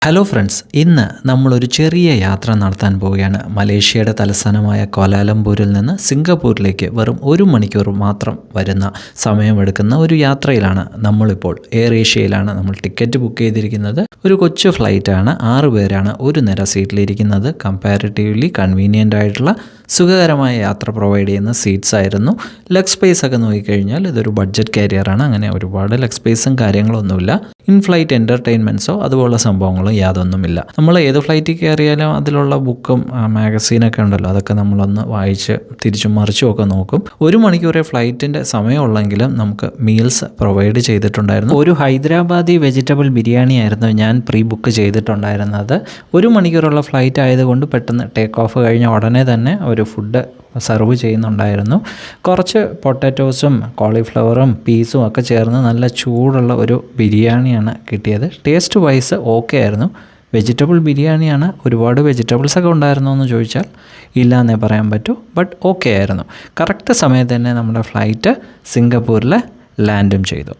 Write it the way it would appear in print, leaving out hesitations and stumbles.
Hello friends, ഇന്ന് നമ്മളൊരു ചെറിയ യാത്ര നടത്താൻ പോവുകയാണ്. മലേഷ്യയുടെ തലസ്ഥാനമായ കോലാലംപൂരിൽ നിന്ന് സിംഗപ്പൂരിലേക്ക് വെറും 1 മണിക്കൂർ മാത്രം വരുന്ന സമയമെടുക്കുന്ന ഒരു യാത്രയിലാണ് നമ്മളിപ്പോൾ. എയർ ഏഷ്യയിലാണ് നമ്മൾ ടിക്കറ്റ് ബുക്ക് ചെയ്തിരിക്കുന്നത്. ഒരു കൊച്ചു ഫ്ലൈറ്റാണ്. 6 പേരാണ് ഒരു നിര സീറ്റിലിരിക്കുന്നത്. കമ്പാരിറ്റീവ്ലി കൺവീനിയൻ്റ് ആയിട്ടുള്ള സുഖകരമായ യാത്ര പ്രൊവൈഡ് ചെയ്യുന്ന സീറ്റ്സ് ആയിരുന്നു. ലെഗ് സ്പേസ് ഒക്കെ നോക്കിക്കഴിഞ്ഞാൽ ഇതൊരു ബഡ്ജറ്റ് കാരിയറാണ്. അങ്ങനെ ഒരുപാട് ലെഗ് സ്പേസും കാര്യങ്ങളൊന്നുമില്ല. ഇൻ ഫ്ലൈറ്റ് എൻ്റർടൈൻമെൻറ്റ്സോ അതുപോലുള്ള സംഭവങ്ങളോ യാതൊന്നുമില്ല. നമ്മൾ ഏത് ഫ്ലൈറ്റിൽ കയറിയാലും അതിലുള്ള ബുക്കും മാഗസീനൊക്കെ ഉണ്ടല്ലോ, അതൊക്കെ നമ്മളൊന്ന് വായിച്ച് തിരിച്ചും മറിച്ചും ഒക്കെ നോക്കും. 1 മണിക്കൂറേ ഫ്ലൈറ്റിൻ്റെ സമയമുള്ളെങ്കിലും നമുക്ക് മീൽസ് പ്രൊവൈഡ് ചെയ്തിട്ടുണ്ടായിരുന്നു. ഒരു ഹൈദരാബാദി വെജിറ്റബിൾ ബിരിയാണി ആയിരുന്നു ഞാൻ പ്രീ ബുക്ക് ചെയ്തിട്ടുണ്ടായിരുന്നത്. 1 മണിക്കൂറുള്ള ഫ്ലൈറ്റ് ആയതുകൊണ്ട് പെട്ടെന്ന് ടേക്ക് ഓഫ് കഴിഞ്ഞ ഉടനെ തന്നെ ഒരു ഫുഡ് സെർവ് ചെയ്യുന്നുണ്ടായിരുന്നു. കുറച്ച് പൊട്ടാറ്റോസും കോളിഫ്ലവറും പീസും ഒക്കെ ചേർന്ന് നല്ല ചൂടുള്ള ഒരു ബിരിയാണിയാണ് കിട്ടിയത്. ടേസ്റ്റ് വൈസ് ഓക്കെ ആയിരുന്നു. വെജിറ്റബിൾ ബിരിയാണിയാണ്. ഒരുപാട് വെജിറ്റബിൾസൊക്കെ ഉണ്ടായിരുന്നോ എന്ന് ചോദിച്ചാൽ ഇല്ല എന്നേ പറയാൻ പറ്റൂ. ബട്ട് ഓക്കെ ആയിരുന്നു. കറക്റ്റ് സമയത്ത് തന്നെ നമ്മുടെ ഫ്ലൈറ്റ് സിംഗപ്പൂരിൽ ലാൻഡും ചെയ്തു.